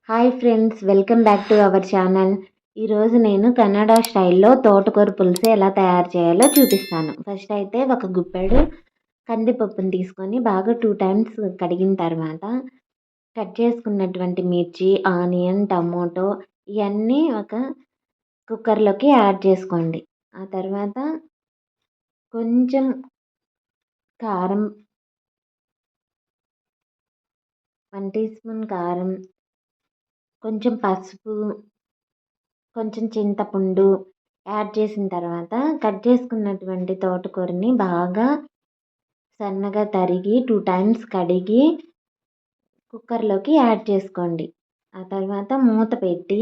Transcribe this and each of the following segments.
Hi friends, welcome back to our channel. ఈరోజు నేను కన్నడ స్టైల్లో తోటకూర పులుసు ఎలా తయారు చేయాలో చూపిస్తాను. ఫస్ట్ అయితే ఒక గుప్పెడు కందిపప్పును తీసుకొని బాగా 2 టైమ్స్ కడిగిన తర్వాత కట్ చేసుకున్నటువంటి మిర్చి, ఆనియన్, టమోటో ఇవన్నీ ఒక కుక్కర్లోకి యాడ్ చేసుకోండి. ఆ తర్వాత కొంచెం కారం, 1 టీ స్పూన్ కారం, కొంచెం పసుపు, కొంచెం చింతపండు యాడ్ చేసిన తర్వాత కట్ చేసుకున్నటువంటి తోటకూరని బాగా సన్నగా తరిగి 2 టైమ్స్ కడిగి కుక్కర్లోకి యాడ్ చేసుకోండి. ఆ తర్వాత మూత పెట్టి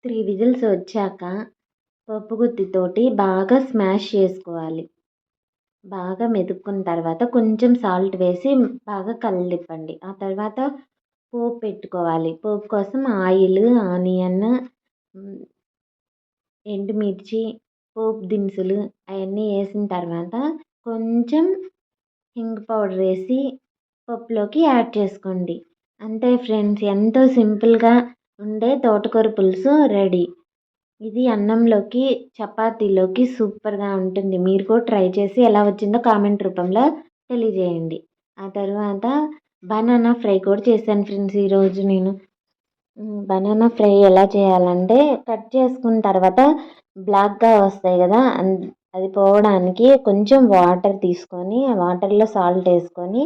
3 విజిల్స్ వచ్చాక పప్పు గుత్తితోటి బాగా స్మాష్ చేసుకోవాలి. బాగా మెదుక్కున్న తర్వాత కొంచెం సాల్ట్ వేసి బాగా కలదిప్పండి. ఆ తర్వాత పోపు పెట్టుకోవాలి. పోపు కోసం ఆయిల్, ఆనియన్, ఎండుమిర్చి, పోపు దినుసులు అవన్నీ వేసిన తర్వాత కొంచెం హింగ్ పౌడర్ వేసి పప్పులోకి యాడ్ చేసుకోండి. అంతే ఫ్రెండ్స్, ఎంతో సింపుల్గా ఉండే తోటకూర పులుసు రెడీ. ఇది అన్నంలోకి, చపాతీలోకి సూపర్గా ఉంటుంది. మీరు కూడా ట్రై చేసి ఎలా వచ్చిందో కామెంట్ రూపంలో తెలియజేయండి. ఆ తర్వాత బనానా ఫ్రై కూడా చేశాను ఫ్రెండ్స్ ఈరోజు నేను. బనానా ఫ్రై ఎలా చేయాలంటే, కట్ చేసుకున్న తర్వాత బ్లాక్గా వస్తాయి కదా, అది పోవడానికి కొంచెం వాటర్ తీసుకొని ఆ వాటర్లో సాల్ట్ వేసుకొని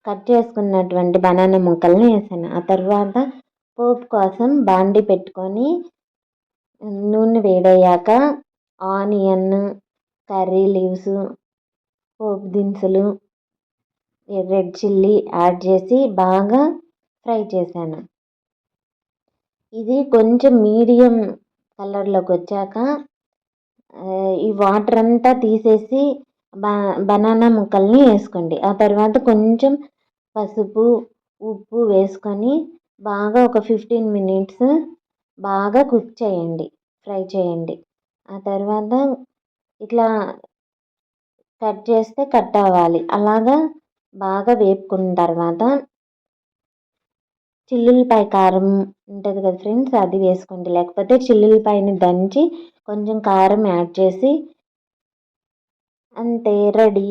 కట్ చేసుకున్నటువంటి బనానా ముక్కల్ని వేసాను. ఆ తర్వాత పోపు కోసం బాండి పెట్టుకొని నూనె వేడయ్యాక ఆనియన్, కర్రీ లీవ్స్, పోపు దినుసులు, రెడ్ చిల్లీ యాడ్ చేసి బాగా ఫ్రై చేశాను. ఇది కొంచెం మీడియం కలర్లోకి వచ్చాక ఈ వాటర్ అంతా తీసేసి బనానా ముక్కల్ని వేసుకోండి. ఆ తర్వాత కొంచెం పసుపు, ఉప్పు వేసుకొని బాగా ఒక 15 మినిట్స్ బాగా కుక్ చేయండి, ఫ్రై చేయండి. ఆ తర్వాత ఇట్లా కట్ చేస్తే కట్ అవ్వాలి. అలాగా బాగా వేపుకున్న తర్వాత చిల్లులపాయ కారం ఉంటుంది కదా ఫ్రెండ్స్, అది వేసుకోండి. లేకపోతే చిల్లులపాయని దంచి కొంచెం కారం యాడ్ చేసి అంతే రెడీ.